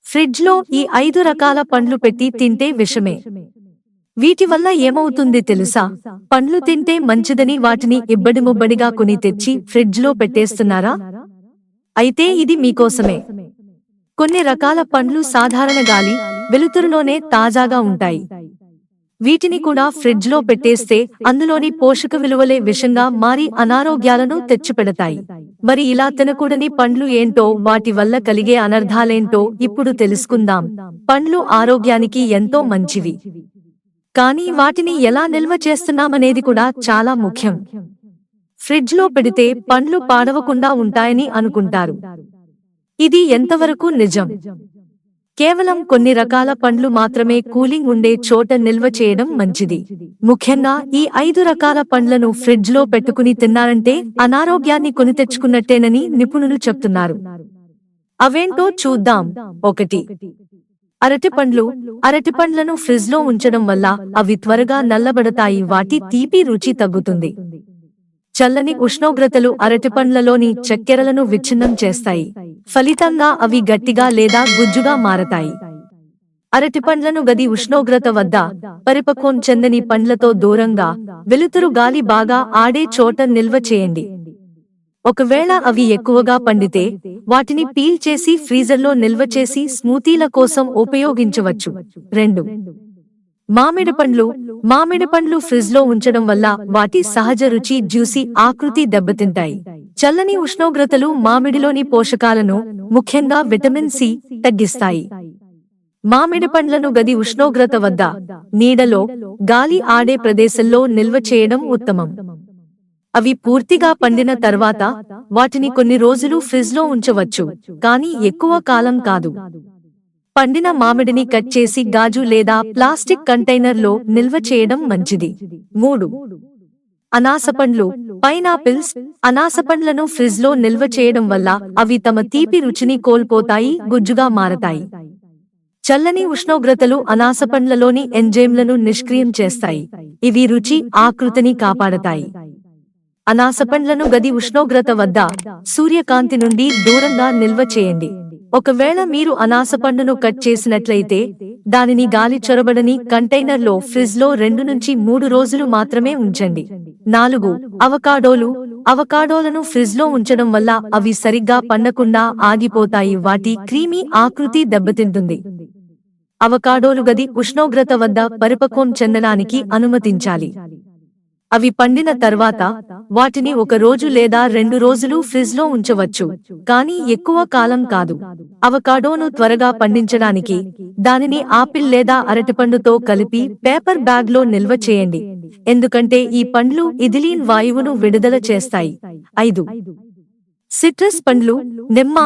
ఫ్రిడ్జ్లో ఈ 5 రకాల పండ్లు పెట్టి తింటే విషమే. వీటి వల్ల ఏమవుతుంది తెలుసా? పండ్లు తింటే మంచిదని వాటిని ఇబ్బడిముబ్బడిగా కొని తెచ్చి ఫ్రిడ్జ్లో పెట్టేస్తున్నారా? అయితే ఇది మీకోసమే. కొన్ని రకాల పండ్లు సాధారణ గాలి, వెలుతురులోనే తాజాగా ఉంటాయి. వీటిని కూడా ఫ్రిడ్జ్లో పెట్టేస్తే అందులోని పోషక విలువలే విషంగా మారి అనారోగ్యాలను తెచ్చిపెడతాయి. మరి ఇలా తినకూడని పండ్లు ఏంటో, వాటి వల్ల కలిగే అనర్థాలేంటో ఇప్పుడు తెలుసుకుందాం. పండ్లు ఆరోగ్యానికి ఎంతో మంచివి. కానీ వాటిని ఎలా నిల్వ చేస్తున్నామనేది కూడా చాలా ముఖ్యం. ఫ్రిడ్జ్లో పెడితే పండ్లు పాడవకుండా ఉంటాయని అనుకుంటారు. ఇది ఎంతవరకు నిజం? కేవలం కొన్ని రకాల పండ్లు మాత్రమే కూలింగ్ ఉండే చోట నిల్వ చేయడం మంచిది. ముఖ్యంగా ఈ 5 రకాల పండ్లను ఫ్రిడ్జ్లో పెట్టుకుని తిన్నారంటే అనారోగ్యాన్ని కొని తెచ్చుకున్నట్టేనని నిపుణులు చెప్తున్నారు. అవేంటో చూద్దాం. 1. అరటిపండ్లు. అరటిపండ్లను ఫ్రిడ్జ్లో ఉంచడం వల్ల అవి త్వరగా నల్లబడతాయి, వాటి తీపి రుచి తగ్గుతుంది. చల్లని ఉష్ణోగ్రతలు అరటిపండ్లలోని చక్కెరలను విచ్ఛిన్నం చేస్తాయి. ఫలితంగా అవి గట్టిగా లేదా గుజ్జుగా మారతాయి. అరటిపండ్లను గది ఉష్ణోగ్రత వద్ద, పరిపక్వం చెందని పండ్లతో దూరంగా, వెలుతురు గాలి బాగా ఆడే చోట నిల్వ చేయండి. ఒకవేళ అవి ఎక్కువగా పండితే వాటిని పీల్ చేసి ఫ్రీజర్లో నిల్వ చేసి స్మూతీల కోసం ఉపయోగించవచ్చు. 2. మామిడి పండ్లు. మామిడి పండ్లు ఫ్రిడ్జ్లో ఉంచడం వల్ల వాటి సహజ రుచి, జ్యూసీ ఆకృతి దెబ్బతింటాయి. చల్లని ఉష్ణోగ్రతలు మామిడిలోని పోషకాలను, ముఖ్యంగా విటమిన్ సి, తగ్గిస్తాయి. మామిడి పండ్లను గది ఉష్ణోగ్రత వద్ద, నీడలో, గాలి ఆడే ప్రదేశంలో నిల్వ చేయడం ఉత్తమం. అవి పూర్తిగా పండిన తర్వాత వాటిని కొన్ని రోజులు ఫ్రిడ్జ్లో ఉంచవచ్చు, కానీ ఎక్కువ కాలం కాదు. పండిన మామిడిని కట్ చేసి గాజు లేదా ప్లాస్టిక్ కంటైనర్లో నిల్వ చేయడం మంచిది. 3. అనాసపండ్లు. పైనాపిల్స్. అనాసపండ్లను ఫ్రిడ్జ్లో నిల్వ చేయడం వల్ల అవి తమ తీపి రుచిని కోల్పోతాయి, గుజ్జుగా మారతాయి. చల్లని ఉష్ణోగ్రతలు అనాసపండ్లలోని ఎంజైమ్లను నిష్క్రియం చేస్తాయి. ఇవి రుచి, ఆకృతిని కాపాడతాయి. అనాసపండ్లను గది ఉష్ణోగ్రత వద్ద, సూర్యకాంతి నుండి దూరంగా నిల్వ చేయండి. ఒకవేళ మీరు అనాసపండును కట్ చేసినట్లయితే దానిని గాలి చొరబడని కంటైనర్లో ఫ్రిడ్జ్లో 2 నుంచి 3 రోజులు మాత్రమే ఉంచండి. 4. అవకాడోలు. అవకాడోలను ఫ్రిడ్జ్లో ఉంచడం వల్ల అవి సరిగ్గా పండకుండా ఆగిపోతాయి, వాటి క్రీమీ ఆకృతి దెబ్బతింటుంది. అవకాడోలు గది ఉష్ణోగ్రత వద్ద పరిపక్వం చెందడానికి అనుమతించాలి. అవి పండిన తర్వాత వాటిని 1 రోజు లేదా 2 రోజులు ఫ్రిడ్జ్లో ఉంచవచ్చు, కానీ ఎక్కువ కాలం కాదు. అవకాడోను త్వరగా పండించడానికి దానిని ఆపిల్ లేదా అరటిపండుతో కలిపి పేపర్ బ్యాగ్లో నిల్వ చేయండి, ఎందుకంటే ఈ పండ్లు ఇథిలీన్ వాయువును విడుదల చేస్తాయి. 5. సిట్రస్ పండ్లు. నిమ్మ,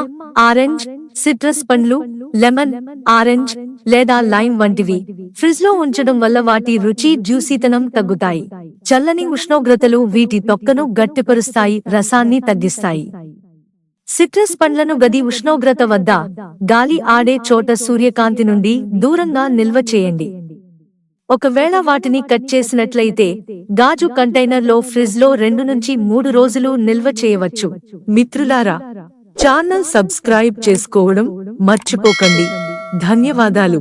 ఆరెంజ్. సిట్రస్ పండ్లు లెమన్, ఆరెంజ్ లేదా లైమ్ వంటివి ఫ్రిడ్జ్లో ఉంచడం వల్ల వాటి రుచి, జ్యూసీతనం తగ్గుతాయి. చల్లని ఉష్ణోగ్రతలు వీటి తొక్కను గట్టిపరుస్తాయి, రసాన్ని తగ్గిస్తాయి. సిట్రస్ పండ్లను గది ఉష్ణోగ్రత వద్ద, గాలి ఆడే చోట, సూర్యకాంతి నుండి దూరంగా నిల్వ చేయండి. ఒకవేళ వాటిని కట్ చేసినట్లయితే గాజు కంటైనర్లో ఫ్రిడ్జ్లో 2 నుంచి 3 రోజులు నిల్వ చేయవచ్చు. మిత్రులారా, ఛానల్ సబ్స్క్రైబ్ చేసుకోవడం మర్చిపోకండి. ధన్యవాదాలు.